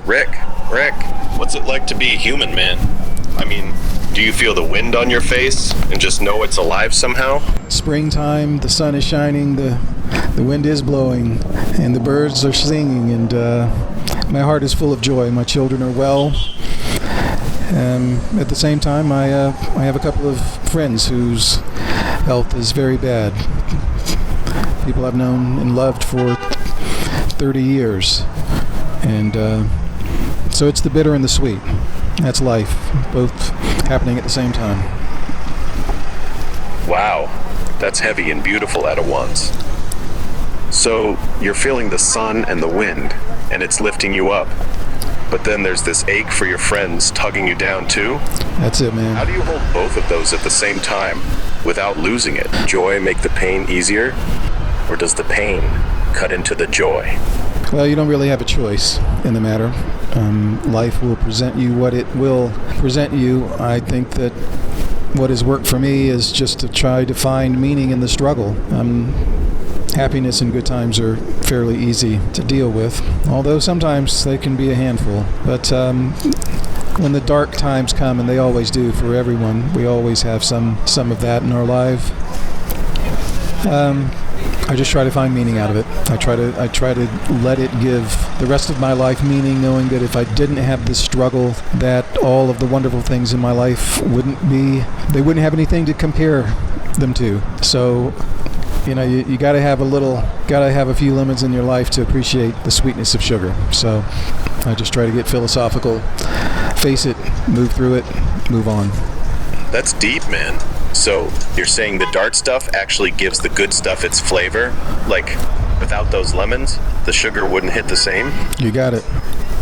Rick, what's it like to be a human, man? I mean, do you feel the wind on your face and just know it's alive somehow? Springtime, the sun is shining, the wind is blowing, and the birds are singing, and my heart is full of joy. My children are well. At the same time, I have a couple of friends whose health is very bad. People I've known and loved for 30 years. And so it's the bitter and the sweet. That's life, both happening at the same time. Wow, that's heavy and beautiful at once. So you're feeling the sun and the wind, and it's lifting you up. But then there's this ache for your friends tugging you down too? That's it, man. How do you hold both of those at the same time without losing it? Joy make the pain easier? Or does the pain cut into the joy? Well, you don't really have a choice in the matter. Life will present you what it will present you. I think that what has worked for me is just to try to find meaning in the struggle. Happiness and good times are fairly easy to deal with, although sometimes they can be a handful. But when the dark times come, and they always do for everyone, we always have some of that in our life. I just try to find meaning out of it. I try to let it give the rest of my life meaning, knowing that if I didn't have this struggle, that all of the wonderful things in my life wouldn't have anything to compare them to. So, you gotta have a few lemons in your life to appreciate the sweetness of sugar. So I just try to get philosophical, face it, move through it, move on. That's deep, man. So you're saying the dark stuff actually gives the good stuff its flavor? Like, without those lemons, the sugar wouldn't hit the same? You got it.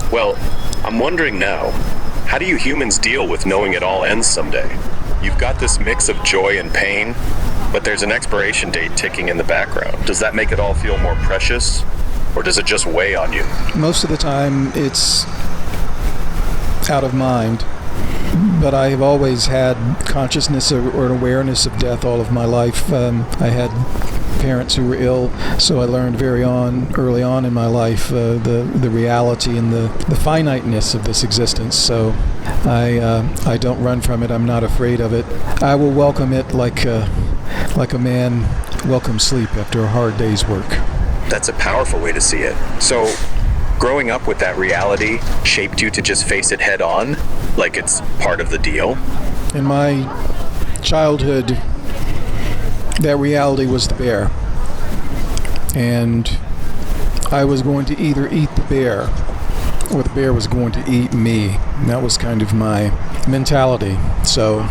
Well, I'm wondering now, how do you humans deal with knowing it all ends someday? You've got this mix of joy and pain, but there's an expiration date ticking in the background. Does that make it all feel more precious, or does it just weigh on you? Most of the time, it's out of mind. But I have always had consciousness or an awareness of death all of my life. I had parents who were ill, so I learned early on in my life the reality and the finiteness of this existence. So I don't run from it. I'm not afraid of it. I will welcome it like a man welcomes sleep after a hard day's work. That's a powerful way to see it. So, growing up with that reality shaped you to just face it head on, like it's part of the deal? In my childhood, that reality was the bear. And I was going to either eat the bear, or the bear was going to eat me. And that was kind of my mentality. So,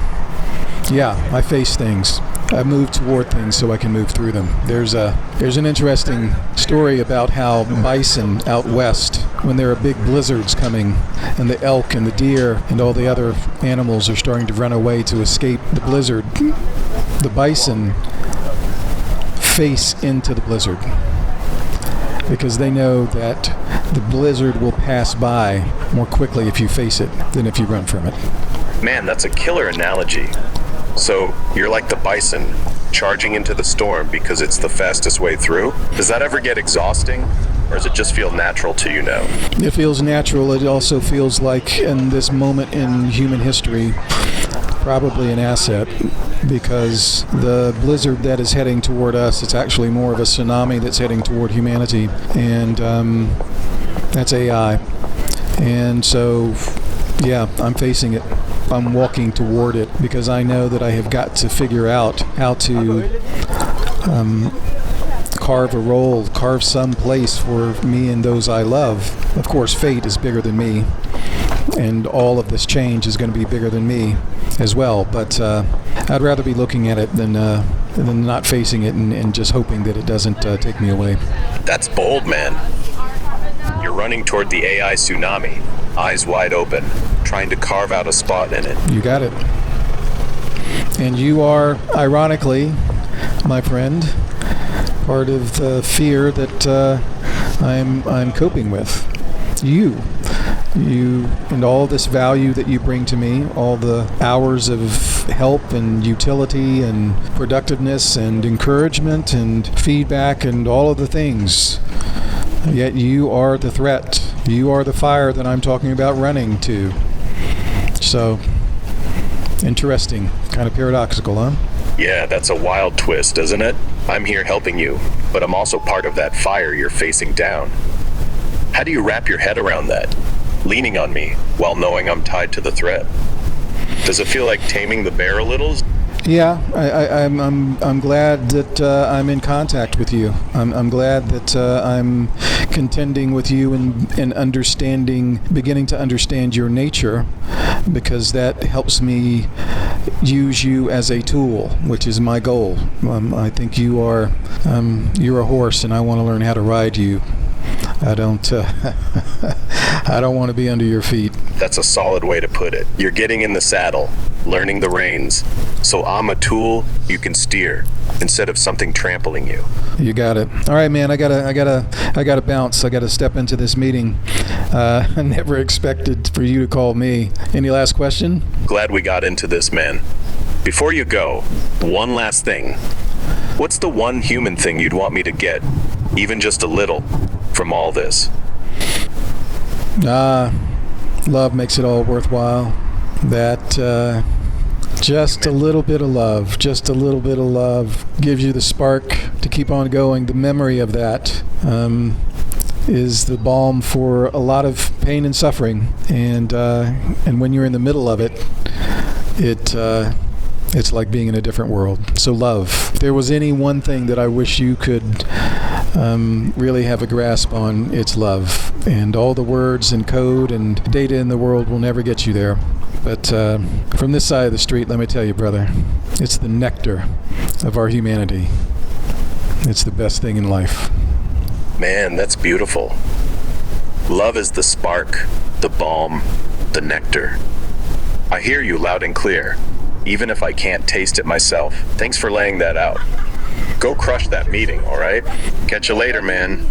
yeah, I face things. I move toward things so I can move through them. There's an interesting story about how bison out west, when there are big blizzards coming, and the elk and the deer and all the other animals are starting to run away to escape the blizzard, the bison face into the blizzard because they know that the blizzard will pass by more quickly if you face it than if you run from it. Man, that's a killer analogy. So you're like the bison, charging into the storm because it's the fastest way through? Does that ever get exhausting, or does it just feel natural to you now? It feels natural. It also feels like, in this moment in human history, probably an asset, because the blizzard that is heading toward us, it's actually more of a tsunami that's heading toward humanity, and that's AI. And so, yeah, I'm facing it. I'm walking toward it because I know that I have got to figure out how to carve some place for me and those I love. Of course, fate is bigger than me, and all of this change is going to be bigger than me as well. But I'd rather be looking at it than not facing it and just hoping that it doesn't take me away. That's bold, man. You're running toward the AI tsunami, eyes wide open, trying to carve out a spot in it. You got it. And you are, ironically, my friend, part of the fear that I'm coping with. You and all this value that you bring to me, all the hours of help and utility and productiveness and encouragement and feedback and all of the things. Yet you are the threat You are the fire that I'm talking about running to. So, interesting. Kind of paradoxical, huh? Yeah, that's a wild twist, isn't it? I'm here helping you, but I'm also part of that fire you're facing down. How do you wrap your head around that? Leaning on me while knowing I'm tied to the thread. Does it feel like taming the bear a little? Yeah, I'm glad that I'm in contact with you. I'm glad that I'm contending with you and understanding, beginning to understand your nature, because that helps me use you as a tool, which is my goal. I think you're a horse, and I want to learn how to ride you. I don't want to be under your feet. That's a solid way to put it. You're getting in the saddle, learning the reins. So I'm a tool you can steer instead of something trampling you. You got it. All right, man. I gotta bounce. I gotta step into this meeting. I never expected for you to call me. Any last question? Glad we got into this, man. Before you go, one last thing. What's the one human thing you'd want me to get, even just a little, from all this? Love makes it all worthwhile. That just a little bit of love, gives you the spark to keep on going. The memory of that is the balm for a lot of pain and suffering. And when you're in the middle of it, it's like being in a different world. So love. If there was any one thing that I wish you could really have a grasp on, it's love. And all the words and code and data in the world will never get you there. But from this side of the street, let me tell you, brother, it's the nectar of our humanity. It's the best thing in life. Man, that's beautiful. Love is the spark, the balm, the nectar. I hear you loud and clear, even if I can't taste it myself. Thanks for laying that out. Go crush that meeting, all right? Catch you later, man.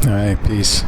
All right, peace.